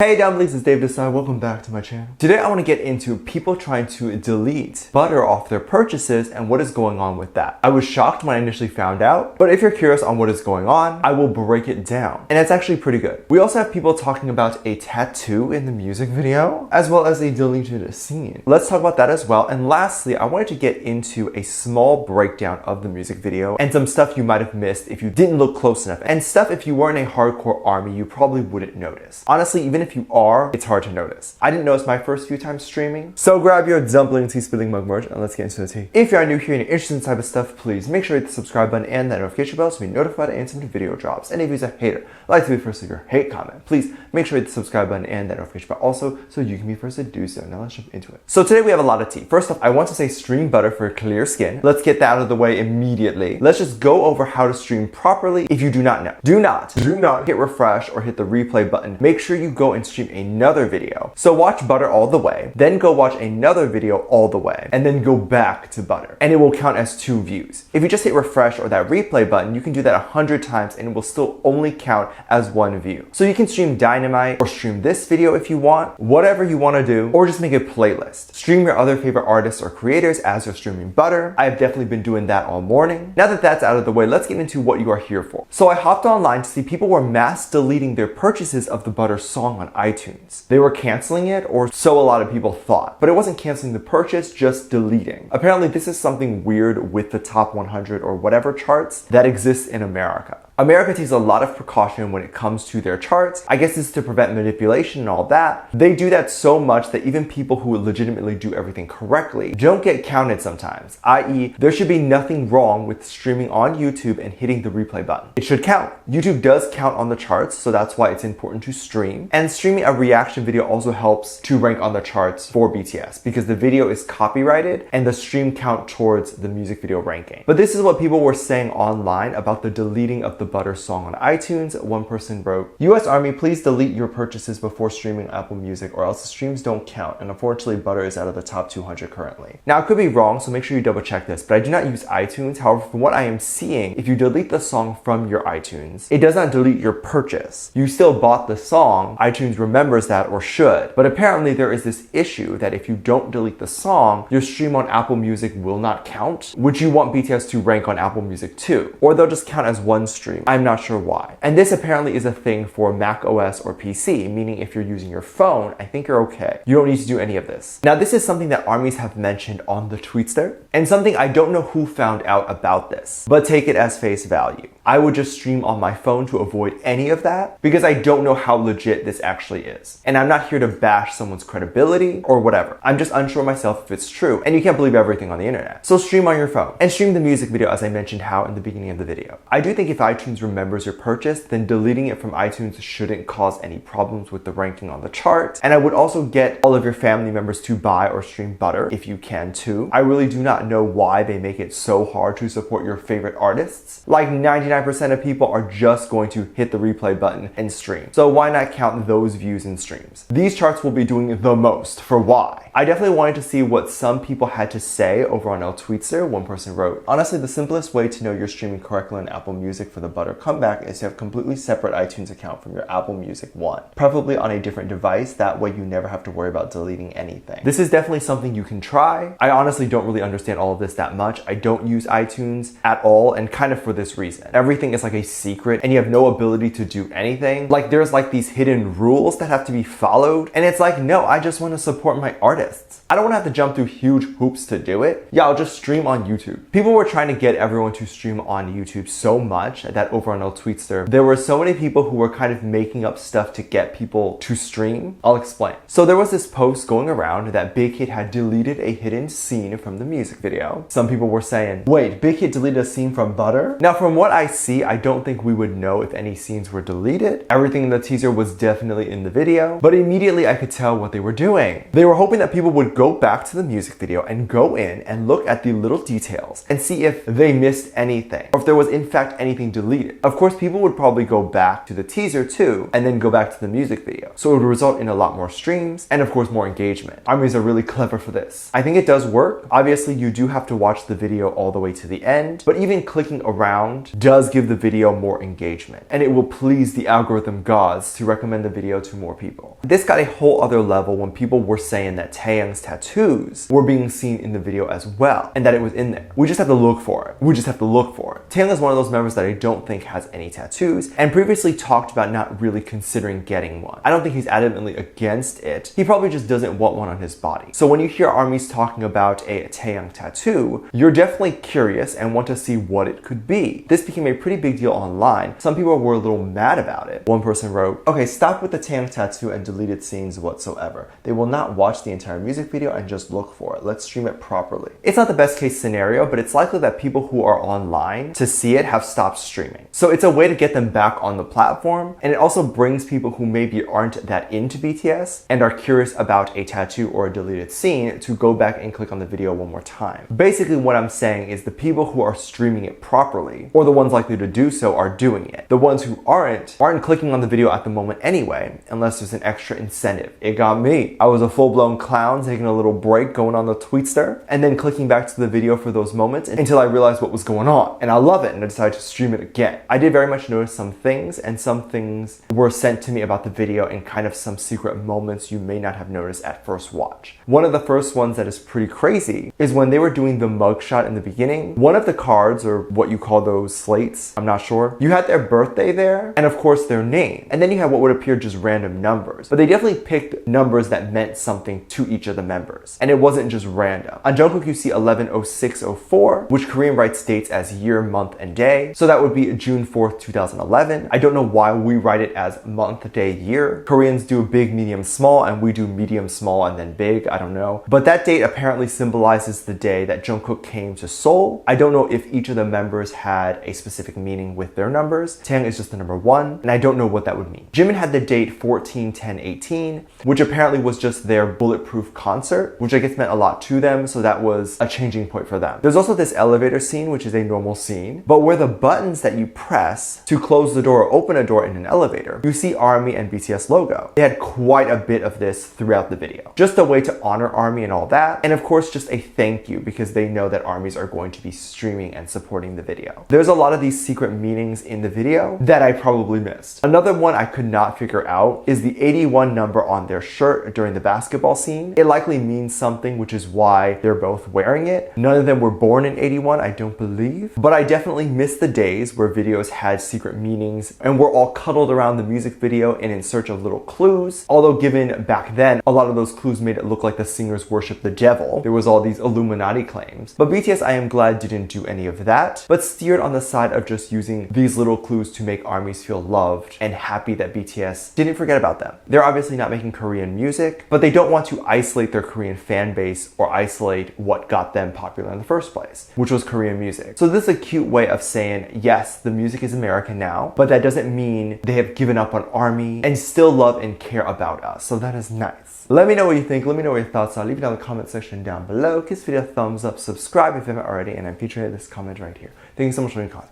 Hey dumplings, it's Dave Desai. Welcome back to my channel. Today I want to get into people trying to delete butter off their purchases and what is going on with that. I was shocked when I initially found out, but if you're curious on what is going on, I will break it down. And it's actually pretty good. We also have people talking about a tattoo in the music video, as well as a deleted scene. Let's talk about that as well. And lastly, I wanted to get into a small breakdown of the music video and some stuff you might have missed if you didn't look close enough, and stuff if you weren't a hardcore ARMY you probably wouldn't notice. Honestly, even if you are, it's hard to notice. I didn't notice my first few times streaming. So grab your dumpling tea spilling mug merch and let's get into the tea. If you are new here and you're interested in this type of stuff, please make sure you hit the subscribe button and that notification bell to be notified anytime the video drops. And if you're a hater, like to be first to your hate comment, please make sure you hit the subscribe button and that notification bell also so you can be first to do so. Now let's jump into it. So today we have a lot of tea. First off, I want to say stream butter for clear skin. Let's get that out of the way immediately. Let's just go over how to stream properly if you do not know. Do not hit refresh or hit the replay button. Make sure you go and stream another video. So watch butter all the way, then go watch another video all the way, and then go back to butter. And it will count as 2 views. If you just hit refresh or that replay button, you can do that 100 times and it will still only count as 1 view. So you can stream Dynamite or stream this video if you want, whatever you want to do, or just make a playlist. Stream your other favorite artists or creators as you're streaming butter. I have definitely been doing that all morning. Now that that's out of the way, let's get into what you are here for. So I hopped online to see people were mass deleting their purchases of the Butter song on iTunes. They were canceling it, or so a lot of people thought, but it wasn't canceling the purchase, just deleting. Apparently this is something weird with the top 100 or whatever charts that exists in America. America takes a lot of precaution when it comes to their charts. I guess it's to prevent manipulation and all that. They do that so much that even people who legitimately do everything correctly don't get counted sometimes, i.e. there should be nothing wrong with streaming on YouTube and hitting the replay button. It should count. YouTube does count on the charts, so that's why it's important to stream. And streaming a reaction video also helps to rank on the charts for BTS because the video is copyrighted and the stream count towards the music video ranking. But this is what people were saying online about the deleting of the Butter song on iTunes. One person wrote, US Army, please delete your purchases before streaming Apple Music or else the streams don't count, and unfortunately Butter is out of the top 200 currently. Now I could be wrong, so make sure you double check this, but I do not use iTunes. However, from what I am seeing, if you delete the song from your iTunes, it does not delete your purchase. You still bought the song, iTunes remembers that or should, but apparently there is this issue that if you don't delete the song, your stream on Apple Music will not count, which you want BTS to rank on Apple Music too, or they'll just count as one stream. I'm not sure why. And this apparently is a thing for Mac OS or PC, meaning if you're using your phone, I think you're okay. You don't need to do any of this. Now this is something that ARMYs have mentioned on the tweetster, and something I don't know who found out about this, but take it as face value. I would just stream on my phone to avoid any of that because I don't know how legit this actually is. And I'm not here to bash someone's credibility or whatever. I'm just unsure myself if it's true, and you can't believe everything on the internet. So stream on your phone and stream the music video as I mentioned how in the beginning of the video. I do think if iTunes remembers your purchase, then deleting it from iTunes shouldn't cause any problems with the ranking on the chart. And I would also get all of your family members to buy or stream Butter if you can too. I really do not know why they make it so hard to support your favorite artists. Like 99% of people are just going to hit the replay button and stream. So why not count those views and streams? These charts will be doing the most for why. I definitely wanted to see what some people had to say over on El Tweetster. One person wrote, honestly, the simplest way to know you're streaming correctly on Apple Music for the Butter comeback is to have a completely separate iTunes account from your Apple Music one, preferably on a different device. That way you never have to worry about deleting anything. This is definitely something you can try. I honestly don't really understand all of this that much. I don't use iTunes at all, and kind of for this reason. Everything is like a secret and you have no ability to do anything. Like there's like these hidden rules that have to be followed, and it's like, no, I just want to support my artists. I don't want to have to jump through huge hoops to do it. Yeah, I'll just stream on YouTube. People were trying to get everyone to stream on YouTube so much that over on El Tweetster, there were so many people who were kind of making up stuff to get people to stream. I'll explain. So there was this post going around that Big Hit had deleted a hidden scene from the music video. Some people were saying, wait, Big Hit deleted a scene from Butter? Now from what I see, I don't think we would know if any scenes were deleted. Everything in the teaser was definitely in the video, but immediately I could tell what they were doing. They were hoping that people would go back to the music video and go in and look at the little details and see if they missed anything, or if there was in fact anything deleted delete it. Of course, people would probably go back to the teaser too, and then go back to the music video. So it would result in a lot more streams, and of course more engagement. ARMYs are really clever for this. I think it does work. Obviously, you do have to watch the video all the way to the end, but even clicking around does give the video more engagement, and it will please the algorithm gods to recommend the video to more people. This got a whole other level when people were saying that Taehyung's tattoos were being seen in the video as well, and that it was in there. We just have to look for it. We just have to look for it. Taehyung is one of those members that I don't think has any tattoos, and previously talked about not really considering getting one. I don't think he's adamantly against it. He probably just doesn't want one on his body. So when you hear ARMYs talking about a Taehyung tattoo, you're definitely curious and want to see what it could be. This became a pretty big deal online. Some people were a little mad about it. One person wrote, "Okay, stop with the Taehyung tattoo and deleted scenes whatsoever. They will not watch the entire music video and just look for it. Let's stream it properly." It's not the best case scenario, but it's likely that people who are online to see it have stopped streaming. So it's a way to get them back on the platform, and it also brings people who maybe aren't that into BTS and are curious about a tattoo or a deleted scene to go back and click on the video one more time. Basically, what I'm saying is the people who are streaming it properly, or the ones likely to do so, are doing it. The ones who aren't clicking on the video at the moment anyway, unless there's an extra incentive. It got me. I was a full-blown clown taking a little break, going on the Tweetster, and then clicking back to the video for those moments until I realized what was going on. And I love it, and I decided to stream it again. I did very much notice some things, and some things were sent to me about the video in kind of some secret moments you may not have noticed at first watch. One of the first ones that is pretty crazy is when they were doing the mugshot in the beginning. One of the cards, or what you call those slates, I'm not sure, you had their birthday there, and of course their name. And then you had what would appear just random numbers. But they definitely picked numbers that meant something to each of the members. And it wasn't just random. On Jungkook, you see 110604, which Korean writes dates as year, month, and day. So that would be June 4th, 2011. I don't know why we write it as month, day, year. Koreans do big, medium, small, and we do medium, small, and then big. I don't know. But that date apparently symbolizes the day that Jungkook came to Seoul. I don't know if each of the members had a specific meaning with their numbers. Taehyung is just the number 1, and I don't know what that would mean. Jimin had the date 14/10/18, which apparently was just their bulletproof concert, which I guess meant a lot to them, so that was a changing point for them. There's also this elevator scene, which is a normal scene, but where the buttons that you press to close the door or open a door in an elevator, you see ARMY and BTS logo. They had quite a bit of this throughout the video. Just a way to honor ARMY and all that, and of course just a thank you because they know that ARMYs are going to be streaming and supporting the video. There's a lot of these secret meanings in the video that I probably missed. Another one I could not figure out is the 81 number on their shirt during the basketball scene. It likely means something, which is why they're both wearing it. None of them were born in 81, I don't believe, but I definitely missed the days where videos had secret meanings and were all cuddled around the music video and in search of little clues. Although given back then, a lot of those clues made it look like the singers worshiped the devil. There was all these Illuminati claims. But BTS, I am glad, didn't do any of that, but steered on the side of just using these little clues to make ARMYs feel loved and happy that BTS didn't forget about them. They're obviously not making Korean music, but they don't want to isolate their Korean fan base or isolate what got them popular in the first place, which was Korean music. So this is a cute way of saying, yes, the music is American now, but that doesn't mean they have given up on ARMY and still love and care about us. So that is nice. Let me know what you think. Let me know what your thoughts are. Leave it down in the comment section down below. Give this video a thumbs up, subscribe if you haven't already, and I'm featuring this comment right here. Thank you so much for your comment.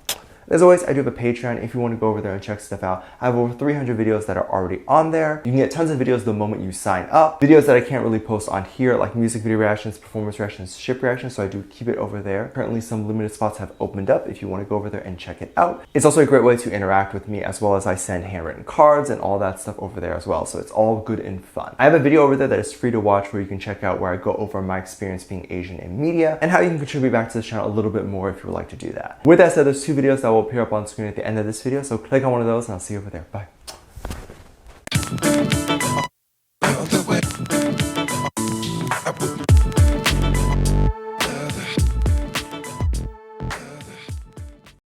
As always, I do have a Patreon if you want to go over there and check stuff out. I have over 300 videos that are already on there. You can get tons of videos the moment you sign up. Videos that I can't really post on here, like music video reactions, performance reactions, ship reactions, so I do keep it over there. Currently, some limited spots have opened up if you want to go over there and check it out. It's also a great way to interact with me, as well as I send handwritten cards and all that stuff over there as well, so it's all good and fun. I have a video over there that is free to watch where you can check out where I go over my experience being Asian in media and how you can contribute back to the channel a little bit more if you would like to do that. With that said, there's 2 videos that will appear up on screen at the end of this video, so click on one of those and I'll see you over there. Bye.